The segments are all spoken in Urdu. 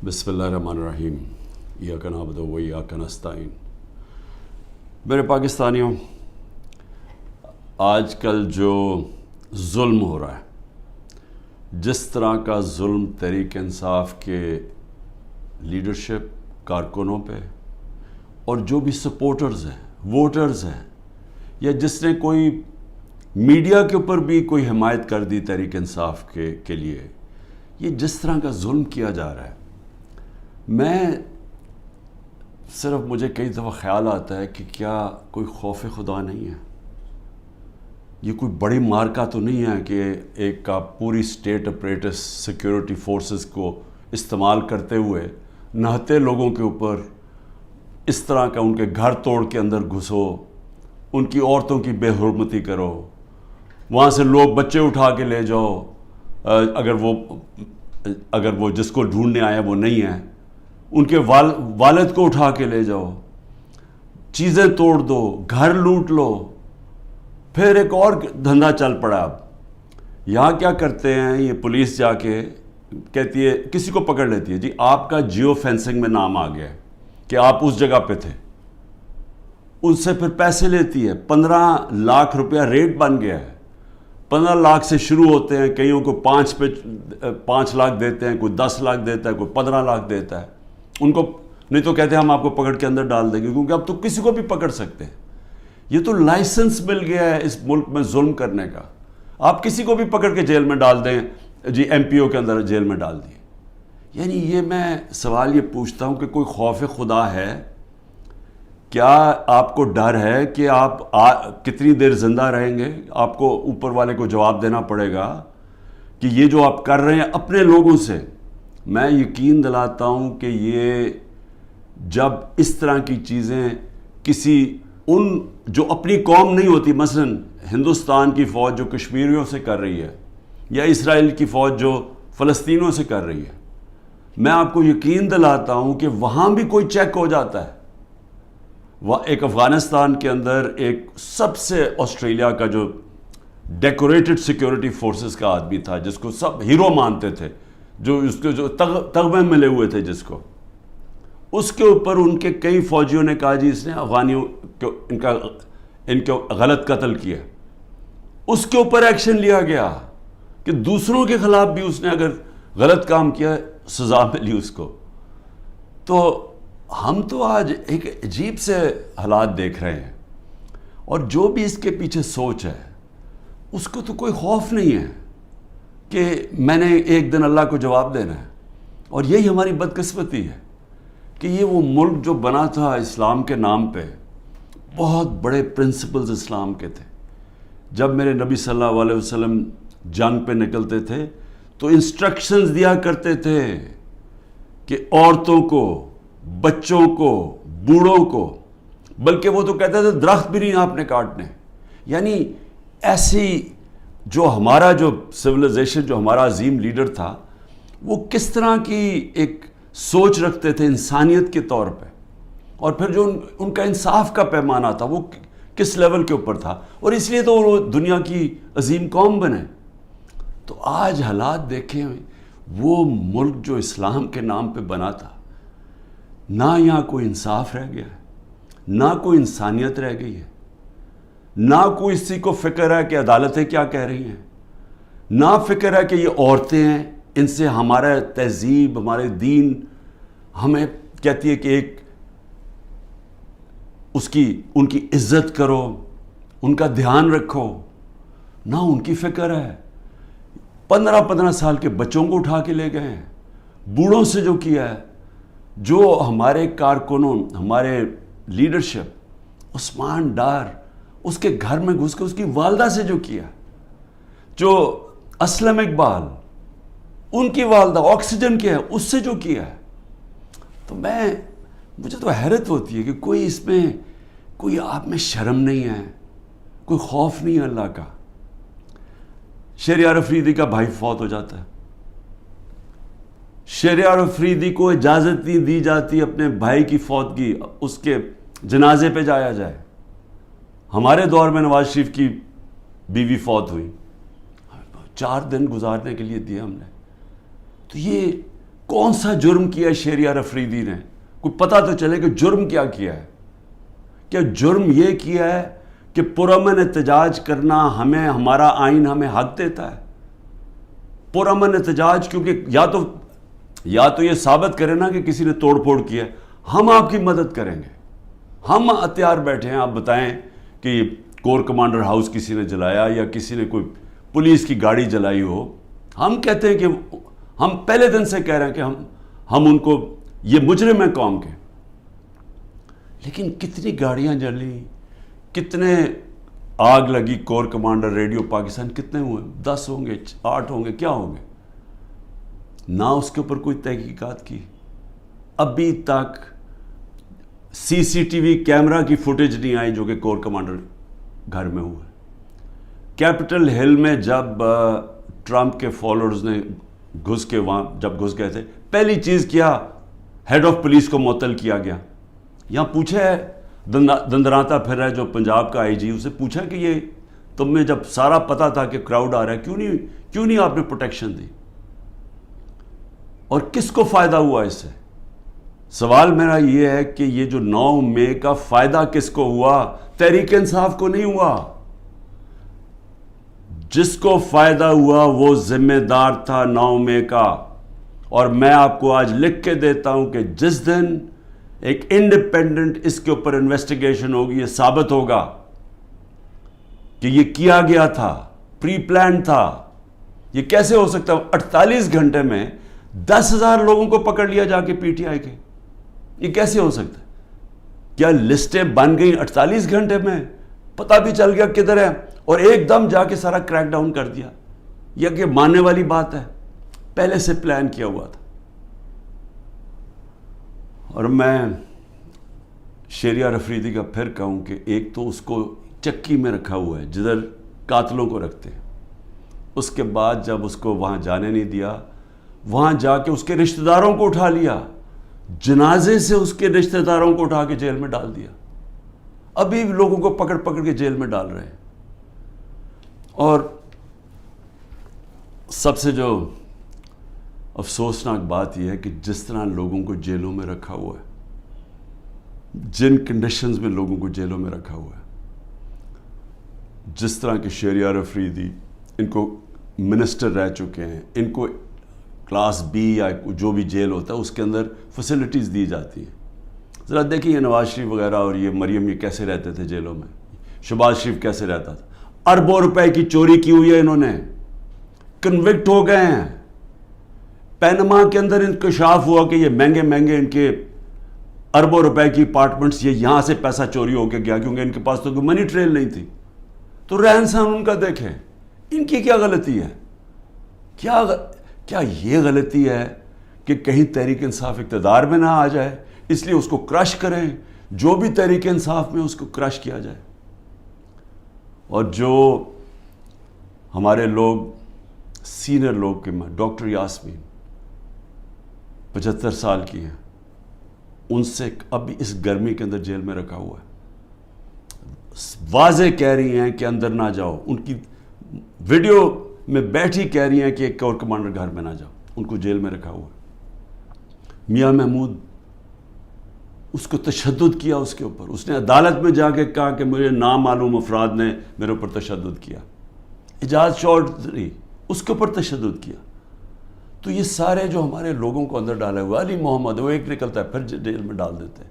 بسم اللہ الرحمن الرحیم ایاک نعبد و ایاک نستعین۔ میرے پاکستانیوں، آج کل جو ظلم ہو رہا ہے، جس طرح کا ظلم تحریک انصاف کے لیڈرشپ کارکنوں پہ اور جو بھی سپورٹرز ہیں، ووٹرز ہیں، یا جس نے کوئی میڈیا کے اوپر بھی کوئی حمایت کر دی تحریک انصاف کے لیے، یہ جس طرح کا ظلم کیا جا رہا ہے، مجھے کئی دفعہ خیال آتا ہے کہ کیا کوئی خوف خدا نہیں ہے؟ یہ کوئی بڑی مارکا تو نہیں ہے کہ ایک کا پوری اسٹیٹ اپریٹس سیکیورٹی فورسز کو استعمال کرتے ہوئے نہتے لوگوں کے اوپر اس طرح کا ان کے گھر توڑ کے اندر گھسو، ان کی عورتوں کی بے حرمتی کرو، وہاں سے لوگ بچے اٹھا کے لے جاؤ، اگر وہ جس کو ڈھونڈنے آیا وہ نہیں ہے، ان کے والد کو اٹھا کے لے جاؤ، چیزیں توڑ دو، گھر لوٹ لو۔ پھر ایک اور دھندا چل پڑا۔ اب یہاں کیا کرتے ہیں، یہ پولیس جا کے کہتی ہے، کسی کو پکڑ لیتی ہے، جی آپ کا جیو فینسنگ میں نام آ گیا ہے کہ آپ اس جگہ پہ تھے، ان سے پھر پیسے لیتی ہے۔ 15 لاکھ روپیہ ریٹ بن گیا ہے۔ 15 لاکھ سے شروع ہوتے ہیں، کئیوں کو 5 لاکھ دیتے ہیں، کوئی 10 لاکھ دیتا ہے، کوئی 15 لاکھ دیتا ہے۔ ان کو نہیں تو کہتے ہیں ہم آپ کو پکڑ کے اندر ڈال دیں گے، کیونکہ اب تو کسی کو بھی پکڑ سکتے ہیں۔ یہ تو لائسنس مل گیا ہے اس ملک میں ظلم کرنے کا، آپ کسی کو بھی پکڑ کے جیل میں ڈال دیں، جی ایم پی او کے اندر جیل میں ڈال دیے۔ یعنی یہ میں سوال یہ پوچھتا ہوں کہ کوئی خوف خدا ہے؟ کیا آپ کو ڈر ہے کہ آپ کتنی دیر زندہ رہیں گے؟ آپ کو اوپر والے کو جواب دینا پڑے گا کہ یہ جو آپ کر رہے ہیں اپنے لوگوں سے۔ میں یقین دلاتا ہوں کہ یہ جب اس طرح کی چیزیں کسی ان جو اپنی قوم نہیں ہوتی، مثلا ہندوستان کی فوج جو کشمیریوں سے کر رہی ہے، یا اسرائیل کی فوج جو فلسطینیوں سے کر رہی ہے، میں آپ کو یقین دلاتا ہوں کہ وہاں بھی کوئی چیک ہو جاتا ہے۔ ایک افغانستان کے اندر ایک سب سے آسٹریلیا کا جو ڈیکوریٹڈ سیکیورٹی فورسز کا آدمی تھا، جس کو سب ہیرو مانتے تھے، جو اس کے جو تغمے ملے ہوئے تھے جس کو، اس کے اوپر ان کے کئی فوجیوں نے کہا جی اس نے افغانیوں ان کو غلط قتل کیا، اس کے اوپر ایکشن لیا گیا کہ دوسروں کے خلاف بھی اس نے اگر غلط کام کیا سزا ملی اس کو۔ تو ہم تو آج ایک عجیب سے حالات دیکھ رہے ہیں، اور جو بھی اس کے پیچھے سوچ ہے اس کو تو کوئی خوف نہیں ہے کہ میں نے ایک دن اللہ کو جواب دینا ہے۔ اور یہی ہماری بدقسمتی ہے کہ یہ وہ ملک جو بنا تھا اسلام کے نام پہ، بہت بڑے پرنسپلز اسلام کے تھے۔ جب میرے نبی صلی اللہ علیہ وسلم جنگ پہ نکلتے تھے تو انسٹرکشنز دیا کرتے تھے کہ عورتوں کو، بچوں کو، بوڑھوں کو، بلکہ وہ تو کہتے تھے درخت بھی نہیں آپ نے کاٹنے۔ یعنی ایسی جو ہمارا جو سویلائزیشن، جو ہمارا عظیم لیڈر تھا، وہ کس طرح کی ایک سوچ رکھتے تھے انسانیت کے طور پہ، اور پھر جو ان کا انصاف کا پیمانہ تھا وہ کس لیول کے اوپر تھا، اور اس لیے تو وہ دنیا کی عظیم قوم بنے۔ تو آج حالات دیکھیں، وہ ملک جو اسلام کے نام پہ بنا تھا، نہ یہاں کوئی انصاف رہ گیا ہے، نہ کوئی انسانیت رہ گئی ہے، نہ کوئی اسی کو فکر ہے کہ عدالتیں کیا کہہ رہی ہیں، نہ فکر ہے کہ یہ عورتیں ہیں، ان سے ہمارا تہذیب، ہمارے دین ہمیں کہتی ہے کہ ایک ان کی عزت کرو، ان کا دھیان رکھو، نہ ان کی فکر ہے۔ 15 سال کے بچوں کو اٹھا کے لے گئے ہیں، بوڑھوں سے جو کیا ہے، جو ہمارے کارکنوں، ہمارے لیڈرشپ، عثمان ڈار، اس کے گھر میں گھس کے اس کی والدہ سے جو کیا، جو اسلم اقبال، ان کی والدہ آکسیجن کیا ہے، اس سے جو کیا ہے، تو مجھے تو حیرت ہوتی ہے کہ کوئی اس میں کوئی آپ میں شرم نہیں ہے، کوئی خوف نہیں ہے اللہ کا۔ شہریار افریدی کا بھائی فوت ہو جاتا ہے، شہریار افریدی کو اجازت نہیں دی جاتی اپنے بھائی کی فوتگی، اس کے جنازے پہ جایا جائے۔ ہمارے دور میں نواز شریف کی بیوی فوت ہوئی، 4 دن گزارنے کے لیے دیا ہم نے۔ تو یہ کون سا جرم کیا شہریار افریدی نے؟ کوئی پتہ تو چلے کہ جرم کیا کیا ہے. کیا جرم یہ کیا ہے کہ پرامن احتجاج کرنا ہمیں ہمارا آئین ہمیں حق دیتا ہے؟ پرامن احتجاج کیونکہ یا تو یہ ثابت کرے نا کہ کسی نے توڑ پھوڑ کیا ہے، ہم آپ کی مدد کریں گے. ہم ہتھیار بیٹھے ہیں، آپ بتائیں کہ کور کمانڈر ہاؤس کسی نے جلایا یا کسی نے کوئی پولیس کی گاڑی جلائی ہو، ہم کہتے ہیں کہ ہم پہلے دن سے کہہ رہے ہیں کہ ہم ان کو، یہ مجرم ہیں قوم کے. لیکن کتنی گاڑیاں جلی، کتنے آگ لگی کور کمانڈر ریڈیو پاکستان، کتنے ہوئے؟ 10 ہوں گے، 8 ہوں گے، کیا ہوں گے؟ نہ اس کے اوپر کوئی تحقیقات کی. ابھی تک سی سی ٹی وی کیمرہ کی فوٹیج نہیں آئی جو کہ کور کمانڈر گھر میں ہوا. کیپٹل ہل میں جب ٹرمپ کے فالوورز نے گھس کے وہاں جب گھس گئے تھے، پہلی چیز کیا، ہیڈ آف پولیس کو معطل کیا گیا. یہاں پوچھا ہے دندراتا پھر رہا ہے جو پنجاب کا آئی جی، اسے پوچھا کہ یہ تمہیں جب سارا پتا تھا کہ کراؤڈ آ رہا ہے، کیوں نہیں آپ نے پروٹیکشن دی؟ اور کس کو فائدہ ہوا اس سے؟ سوال میرا یہ ہے کہ یہ جو 9 مئی کا فائدہ کس کو ہوا؟ تحریک انصاف کو نہیں ہوا. جس کو فائدہ ہوا وہ ذمہ دار تھا 9 مئی کا. اور میں آپ کو آج لکھ کے دیتا ہوں کہ جس دن ایک انڈیپینڈنٹ اس کے اوپر انویسٹیگیشن ہوگی، یہ ثابت ہوگا کہ یہ کیا گیا تھا، پری پلان تھا. یہ کیسے ہو سکتا ہے 48 گھنٹے میں 10,000 لوگوں کو پکڑ لیا جا کے پی ٹی آئی کے؟ یہ کیسے ہو سکتا ہے؟ کیا لسٹیں بن گئیں 48 گھنٹے میں؟ پتہ بھی چل گیا کدھر ہے اور ایک دم جا کے سارا کریک ڈاؤن کر دیا؟ یہ کہ ماننے والی بات ہے؟ پہلے سے پلان کیا ہوا تھا. اور میں شہریار افریدی کا پھر کہوں کہ ایک تو اس کو چکی میں رکھا ہوا ہے جدھر قاتلوں کو رکھتے ہیں. اس کے بعد جب اس کو وہاں جانے نہیں دیا، وہاں جا کے اس کے رشتہ داروں کو اٹھا لیا، جنازے سے اس کے رشتہ داروں کو اٹھا کے جیل میں ڈال دیا. ابھی لوگوں کو پکڑ پکڑ کے جیل میں ڈال رہے ہیں. اور سب سے جو افسوسناک بات یہ ہے کہ جس طرح لوگوں کو جیلوں میں رکھا ہوا ہے، جن کنڈیشنز میں لوگوں کو جیلوں میں رکھا ہوا ہے، جس طرح کے شہریار افریدی، ان کو منسٹر رہ چکے ہیں، ان کو کلاس بی یا جو بھی جیل ہوتا ہے اس کے اندر فیسلٹیز دی جاتی ہیں. ذرا دیکھیں یہ نواز شریف وغیرہ اور یہ مریم یہ کیسے رہتے تھے جیلوں میں، شہباز شریف کیسے رہتا تھا. اربوں روپے کی چوری کی ہوئی ہے انہوں نے، کنوکٹ ہو گئے ہیں. پینما کے اندر انکشاف ہوا کہ یہ مہنگے مہنگے ان کے اربوں روپے کی اپارٹمنٹس، یہ یہاں سے پیسہ چوری ہو کے گیا کیونکہ ان کے پاس تو کوئی منی ٹریل نہیں تھی. تو رہن سہن ان کا دیکھیں، ان کی کیا غلطی ہے؟ کیا یہ غلطی ہے کہ کہیں تحریک انصاف اقتدار میں نہ آ جائے اس لیے اس کو کرش کریں؟ جو بھی تحریک انصاف میں اس کو کرش کیا جائے. اور جو ہمارے لوگ سینئر لوگ کے ڈاکٹر یاسمین 75 سال کی ہیں، ان سے اب اس گرمی کے اندر جیل میں رکھا ہوا ہے. واضح کہہ رہی ہیں کہ اندر نہ جاؤ، ان کی ویڈیو میں بیٹھی کہہ رہی ہیں کہ ایک کور کمانڈر گھر میں نہ جاؤ، ان کو جیل میں رکھا ہوا ہے. میاں محمود، اس کو تشدد کیا اس کے اوپر، اس نے عدالت میں جا کے کہا کہ مجھے نامعلوم افراد نے میرے اوپر تشدد کیا. اعجاز چودھری، اس کے اوپر تشدد کیا. تو یہ سارے جو ہمارے لوگوں کو اندر ڈالے ہوئے، علی محمد وہ ایک نکلتا ہے پھر جیل میں ڈال دیتے ہیں.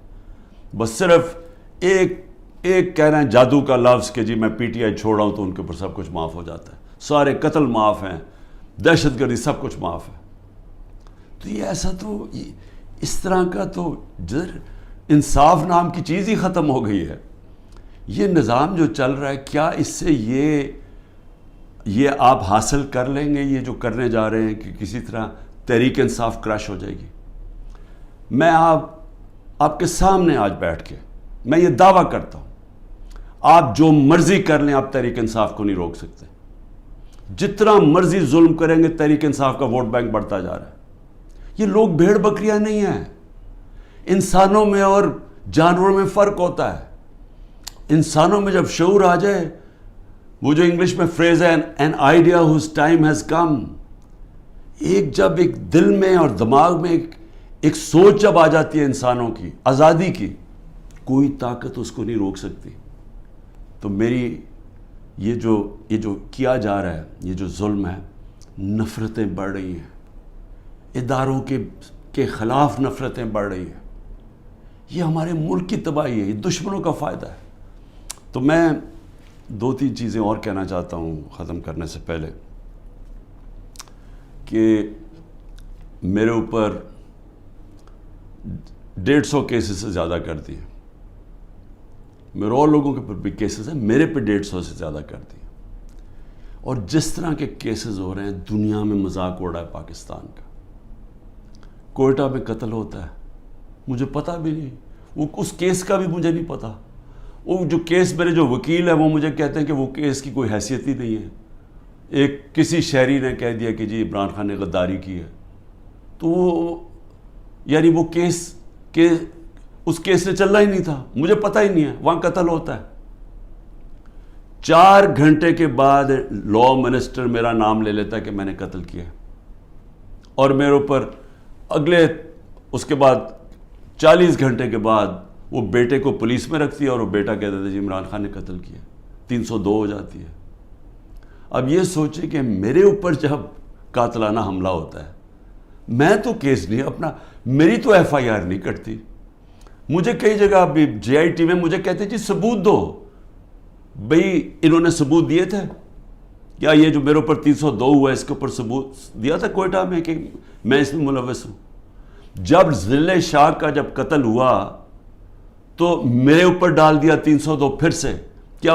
بس صرف ایک کہہ رہے ہیں جادو کا لفظ کہ جی میں پی ٹی آئی چھوڑ رہا ہوں تو ان کے اوپر سب کچھ معاف ہو جاتا ہے، سارے قتل معاف ہیں، دہشت گردی سب کچھ معاف ہے. تو یہ ایسا تو اس طرح کا تو انصاف نام کی چیز ہی ختم ہو گئی ہے. یہ نظام جو چل رہا ہے، کیا اس سے یہ آپ حاصل کر لیں گے یہ جو کرنے جا رہے ہیں کہ کسی طرح تحریک انصاف کرش ہو جائے گی؟ میں آپ کے سامنے آج بیٹھ کے میں یہ دعویٰ کرتا ہوں، آپ جو مرضی کر لیں آپ تحریک انصاف کو نہیں روک سکتے. جتنا مرضی ظلم کریں گے تحریک انصاف کا ووٹ بینک بڑھتا جا رہا ہے. یہ لوگ بھیڑ بکریاں نہیں ہیں. انسانوں میں اور جانوروں میں فرق ہوتا ہے. انسانوں میں جب شعور آ جائے، وہ جو انگلش میں فریز ہے an idea whose time has come، ایک جب ایک دل میں اور دماغ میں ایک سوچ جب آ جاتی ہے انسانوں کی آزادی کی، کوئی طاقت اس کو نہیں روک سکتی. تو میری یہ جو کیا جا رہا ہے، یہ جو ظلم ہے، نفرتیں بڑھ رہی ہیں، اداروں کے خلاف نفرتیں بڑھ رہی ہیں، یہ ہمارے ملک کی تباہی ہے، یہ دشمنوں کا فائدہ ہے. تو میں 2-3 چیزیں اور کہنا چاہتا ہوں ختم کرنے سے پہلے، کہ میرے اوپر 150 کیسز سے زیادہ کر دیے، میرے اور لوگوں کے اوپر بھی کیسز ہیں، میرے پہ 150 سے زیادہ کر دیے. اور جس طرح کے کیسز ہو رہے ہیں، دنیا میں مذاق اڑا ہے پاکستان کا. کوئٹہ میں قتل ہوتا ہے، مجھے پتہ بھی نہیں، وہ اس کیس کا بھی مجھے نہیں پتہ. وہ جو کیس میرے جو وکیل ہیں وہ مجھے کہتے ہیں کہ وہ کیس کی کوئی حیثیت ہی نہیں ہے. ایک کسی شہری نے کہہ دیا کہ جی عمران خان نے غداری کی ہے، تو وہ یعنی وہ اس کیس نے چلنا ہی نہیں تھا، مجھے پتہ ہی نہیں ہے، وہاں قتل ہوتا ہے. 4 گھنٹے کے بعد لا منسٹر میرا نام لے لیتا ہے کہ میں نے قتل کیا، اور میرے اوپر اس کے بعد 40 گھنٹے کے بعد وہ بیٹے کو پولیس میں رکھتی ہے، اور وہ بیٹا کہتا تھا جی عمران خان نے قتل کیا. 302 ہو جاتی ہے. اب یہ سوچے کہ میرے اوپر جب قاتلانہ حملہ ہوتا ہے، میں تو کیس نہیں میری تو FIR نہیں کٹتی. مجھے کئی جگہ ابھی JIT میں مجھے کہتے جی ثبوت دو. بھئی انہوں نے ثبوت دیے تھے کیا؟ یہ جو میرے اوپر 302 ہوا ہے اس کے اوپر ثبوت دیا تھا کوئٹہ میں کہ میں اس میں ملوث ہوں؟ جب ضلع شاہ کا جب قتل ہوا تو میرے اوپر ڈال دیا 302 پھر سے. کیا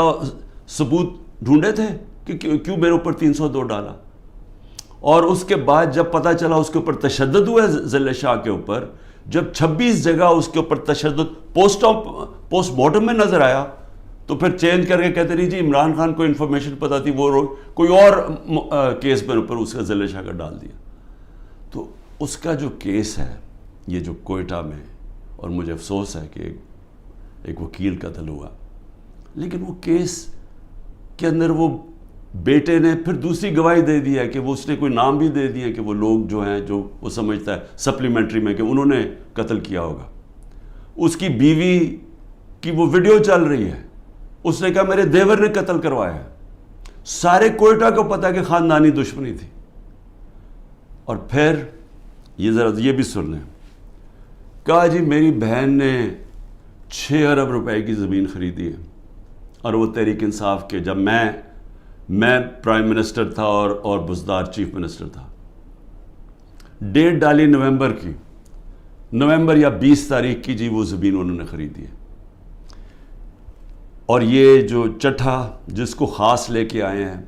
ثبوت ڈھونڈے تھے کہ کیوں میرے اوپر 302 ڈالا؟ اور اس کے بعد جب پتہ چلا اس کے اوپر تشدد ہوا ہے ضلع شاہ کے اوپر، جب 26 جگہ اس کے اوپر تشدد پوسٹ مارٹم میں نظر آیا، تو پھر چینج کر کے کہتے نہیں جی عمران خان کو انفارمیشن پتہ تھی، وہ کوئی اور کیس میرے اوپر اس کا ضلع شاہ کا ڈال دیا. تو اس کا جو کیس ہے یہ جو کوئٹہ میں، اور مجھے افسوس ہے کہ ایک وکیل قتل ہوا، لیکن وہ کیس کے اندر وہ بیٹے نے پھر دوسری گواہی دے دی ہے کہ وہ اس نے کوئی نام بھی دے دیا کہ وہ لوگ جو ہیں جو وہ سمجھتا ہے سپلیمنٹری میں کہ انہوں نے قتل کیا ہوگا. اس کی بیوی کی وہ ویڈیو چل رہی ہے، اس نے کہا میرے دیور نے قتل کروایا ہے. سارے کوئٹہ کو پتا کہ خاندانی دشمنی تھی. اور پھر یہ ذرا یہ بھی سن لیں، کہا جی میری بہن نے 6 ارب روپے کی زمین خریدی ہے، اور وہ تحریک انصاف کے جب میں پرائم منسٹر تھا اور بزدار چیف منسٹر تھا. ڈیٹ ڈالی نومبر یا 20 تاریخ کی، جی وہ زمین انہوں نے خریدی ہے. اور یہ جو چٹھا جس کو خاص لے کے آئے ہیں،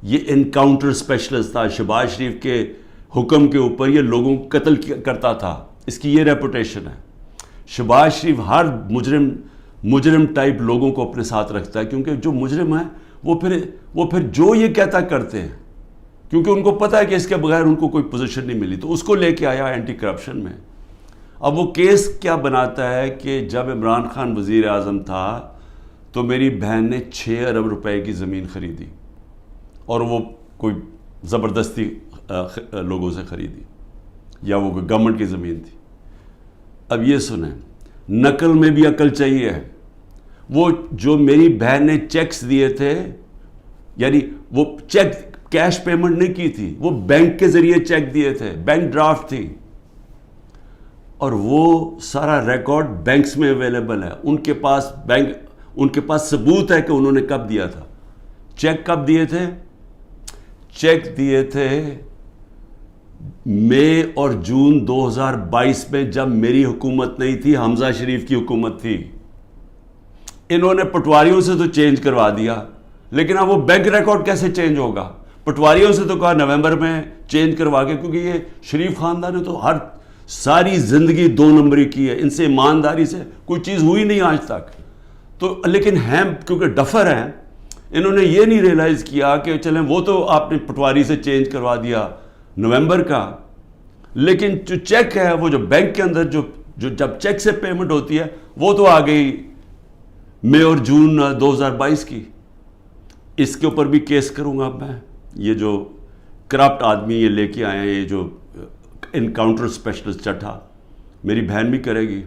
یہ انکاؤنٹر اسپیشلسٹ تھا، شہباز شریف کے حکم کے اوپر یہ لوگوں کو قتل کرتا تھا، اس کی یہ ریپوٹیشن ہے. شہباز شریف ہر مجرم ٹائپ لوگوں کو اپنے ساتھ رکھتا ہے، کیونکہ جو مجرم ہیں وہ پھر جو یہ کہتا کرتے ہیں، کیونکہ ان کو پتہ ہے کہ اس کے بغیر ان کو کوئی پوزیشن نہیں ملی. تو اس کو لے کے آیا اینٹی کرپشن میں. اب وہ کیس کیا بناتا ہے کہ جب عمران خان وزیر اعظم تھا تو میری بہن نے 6 ارب روپے کی زمین خریدی، اور وہ کوئی زبردستی لوگوں سے خریدی، یا وہ کوئی گورنمنٹ کی زمین تھی. اب یہ سنیں، نقل میں بھی عقل چاہیے. وہ جو میری بہن نے چیکس دیے تھے، یعنی وہ چیک کیش پیمنٹ نہیں کی تھی، وہ بینک کے ذریعے چیک دیے تھے، بینک ڈرافٹ تھی، اور وہ سارا ریکارڈ بینکس میں اویلیبل ہے. ان کے پاس ثبوت ہے کہ انہوں نے کب دیا تھا. چیک کب دیے تھے؟ چیک دیے تھے مئی اور جون 2022 میں، جب میری حکومت نہیں تھی، حمزہ شریف کی حکومت تھی. انہوں نے پٹواریوں سے تو چینج کروا دیا، لیکن اب وہ بینک ریکارڈ کیسے چینج ہوگا؟ پٹواریوں سے تو کہا نومبر میں چینج کروا کے، کیونکہ یہ شریف خاندان نے تو ساری زندگی 2 نمبری کی ہے، ان سے ایمانداری سے کوئی چیز ہوئی نہیں آج تک. تو لیکن ہیں کیونکہ ڈفر ہیں، انہوں نے یہ نہیں ریئلائز کیا کہ چلیں وہ تو آپ نے پٹواری سے چینج کروا دیا نومبر کا، لیکن جو چیک ہے وہ جو بینک کے اندر جو جب چیک سے پیمنٹ ہوتی ہے وہ تو آ گئی مئی اور جون 2022 کی. اس کے اوپر بھی کیس کروں گا میں. یہ جو کرپٹ آدمی یہ لے کے آئے ہیں, یہ جو انکاؤنٹر اسپیشلسٹ چٹھا, میری بہن بھی کرے گی,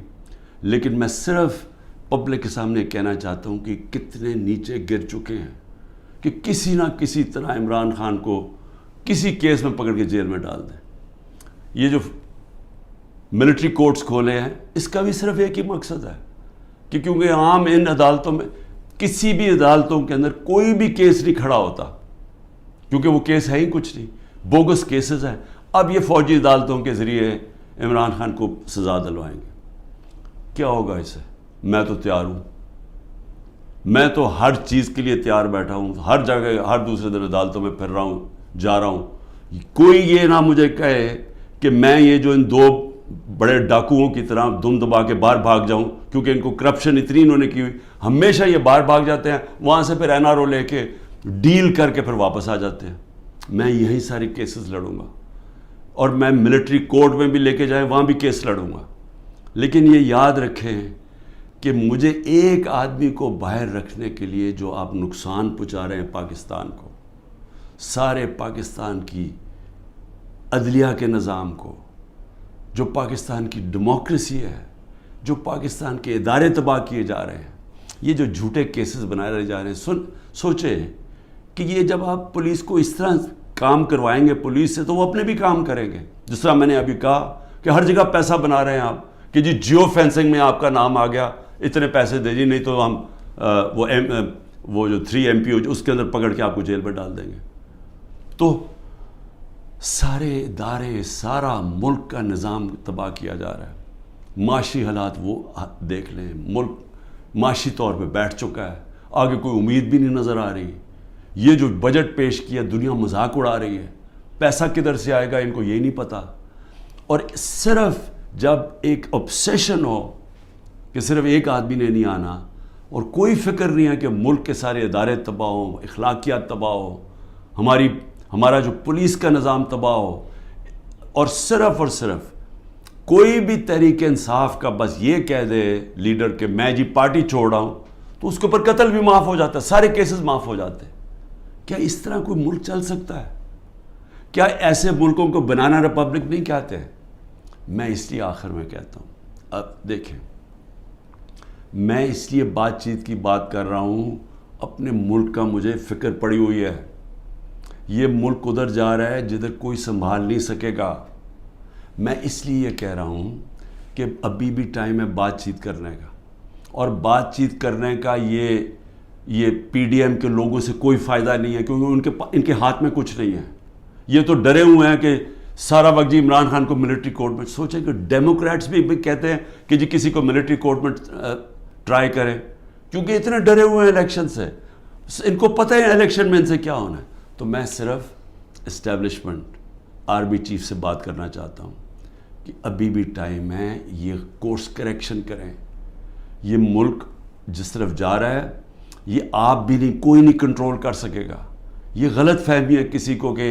لیکن میں صرف پبلک کے سامنے کہنا چاہتا ہوں کہ کتنے نیچے گر چکے ہیں کہ کسی نہ کسی طرح عمران خان کو کسی کیس میں پکڑ کے جیل میں ڈال دیں. یہ جو ملٹری کورٹس کھولے ہیں, اس کا بھی صرف ایک ہی مقصد ہے کہ کیونکہ عام ان عدالتوں میں, کسی بھی عدالتوں کے اندر کوئی بھی کیس نہیں کھڑا ہوتا, کیونکہ وہ کیس ہے ہی کچھ نہیں, بوگس کیسز ہیں. اب یہ فوجی عدالتوں کے ذریعے عمران خان کو سزا دلوائیں گے. کیا ہوگا اس سے؟ میں تو تیار ہوں, میں تو ہر چیز کے لیے تیار بیٹھا ہوں, ہر جگہ ہر دوسرے دن عدالتوں میں پھر رہا ہوں, جا رہا ہوں. کوئی یہ نہ مجھے کہے کہ میں یہ جو ان دو بڑے ڈاکوؤں کی طرح دم دبا کے باہر بھاگ جاؤں, کیونکہ ان کو کرپشن اتنی انہوں نے کی ہوئی, ہمیشہ یہ باہر بھاگ جاتے ہیں, وہاں سے پھر NRO لے کے ڈیل کر کے پھر واپس آ جاتے ہیں. میں یہی ساری کیسز لڑوں گا, اور میں ملٹری کورٹ میں بھی لے کے جائیں وہاں بھی کیس لڑوں گا. لیکن یہ یاد رکھیں کہ مجھے ایک آدمی کو باہر رکھنے کے لیے جو آپ نقصان پہنچا رہے ہیں پاکستان کو, سارے پاکستان کی عدلیہ کے نظام کو, جو پاکستان کی ڈیموکریسی ہے, جو پاکستان کے ادارے تباہ کیے جا رہے ہیں, یہ جو جھوٹے کیسز بنائے جا رہے ہیں. سوچیں کہ یہ جب آپ پولیس کو اس طرح کام کروائیں گے پولیس سے, تو وہ اپنے بھی کام کریں گے. جس طرح میں نے ابھی کہا کہ ہر جگہ پیسہ بنا رہے ہیں آپ کہ جی جیو فینسنگ میں آپ کا نام آ گیا, اتنے پیسے دے جی, نہیں تو ہم وہ جو 3 MP اس کے اندر پکڑ کے آپ کو جیل میں ڈال دیں گے. تو سارے ادارے, سارا ملک کا نظام تباہ کیا جا رہا ہے. معاشی حالات وہ دیکھ لیں, ملک معاشی طور پہ بیٹھ چکا ہے, آگے کوئی امید بھی نہیں نظر آ رہی. یہ جو بجٹ پیش کیا دنیا مذاق اڑا رہی ہے, پیسہ کدھر سے آئے گا ان کو یہی نہیں پتا. اور صرف جب ایک obsession ہو کہ صرف ایک آدمی نے نہیں آنا, اور کوئی فکر نہیں ہے کہ ملک کے سارے ادارے تباہ ہوں, اخلاقیات تباہ ہو, ہمارا جو پولیس کا نظام تباہ ہو, اور صرف کوئی بھی تحریک انصاف کا بس یہ کہہ دے لیڈر کہ میں جی پارٹی چھوڑ رہا ہوں, تو اس کے اوپر قتل بھی معاف ہو جاتا ہے, سارے کیسز معاف ہو جاتے ہیں. کیا اس طرح کوئی ملک چل سکتا ہے؟ کیا ایسے ملکوں کو بنانا ریپبلک نہیں کہتے ہیں؟ میں اس لیے آخر میں کہتا ہوں, اب دیکھیں, میں اس لیے بات چیت کی بات کر رہا ہوں, اپنے ملک کا مجھے فکر پڑی ہوئی ہے. یہ ملک ادھر جا رہا ہے جدھر کوئی سنبھال نہیں سکے گا. میں اس لیے یہ کہہ رہا ہوں کہ ابھی بھی ٹائم ہے بات چیت کرنے کا, اور بات چیت کرنے کا یہ PDM کے لوگوں سے کوئی فائدہ نہیں ہے, کیونکہ ان کے ہاتھ میں کچھ نہیں ہے. یہ تو ڈرے ہوئے ہیں کہ سارا وقت جی عمران خان کو ملٹری کورٹ میں. سوچیں کہ ڈیموکریٹس بھی کہتے ہیں کہ جی کسی کو ملٹری کورٹ میں ٹرائی کریں, کیونکہ اتنے ڈرے ہوئے ہیں الیکشن سے, ان کو پتہ ہے الیکشن میں ان سے کیا ہونا ہے. تو میں صرف اسٹیبلشمنٹ آرمی چیف سے بات کرنا چاہتا ہوں کہ ابھی بھی ٹائم ہے, یہ کورس کریکشن کریں. یہ ملک جس طرف جا رہا ہے یہ آپ بھی نہیں, کوئی نہیں کنٹرول کر سکے گا. یہ غلط فہمی ہے کسی کو کہ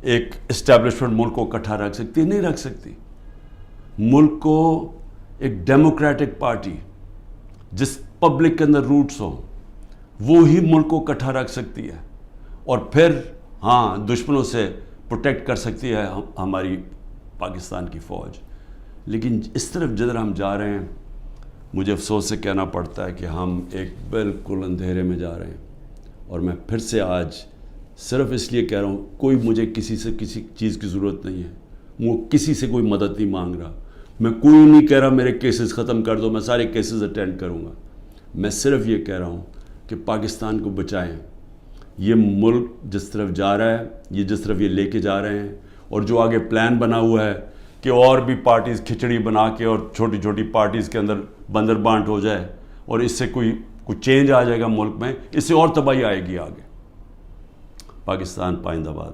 ایک اسٹیبلشمنٹ ملک کو اکٹھا رکھ سکتی ہے, نہیں رکھ سکتی. ملک کو ایک ڈیموکریٹک پارٹی جس پبلک کے اندر روٹس ہوں وہ ہی ملک کو اکٹھا رکھ سکتی ہے, اور پھر ہاں دشمنوں سے پروٹیکٹ کر سکتی ہے ہماری پاکستان کی فوج. لیکن اس طرف جدھر ہم جا رہے ہیں, مجھے افسوس سے کہنا پڑتا ہے کہ ہم ایک بالکل اندھیرے میں جا رہے ہیں. اور میں پھر سے آج صرف اس لیے کہہ رہا ہوں, کوئی مجھے کسی سے کسی چیز کی ضرورت نہیں ہے, وہ کسی سے کوئی مدد نہیں مانگ رہا. میں کوئی نہیں کہہ رہا میرے کیسز ختم کر دو, میں سارے کیسز اٹینڈ کروں گا. میں صرف یہ کہہ رہا ہوں کہ پاکستان کو بچائیں. یہ ملک جس طرف جا رہا ہے, یہ جس طرف یہ لے کے جا رہے ہیں, اور جو آگے پلان بنا ہوا ہے کہ اور بھی پارٹیز کھچڑی بنا کے اور چھوٹی چھوٹی پارٹیز کے اندر بندر بانٹ ہو جائے, اور اس سے کوئی چینج آ جائے گا ملک میں, اس سے اور تباہی آئے گی آگے. پاکستان پائندہ باد.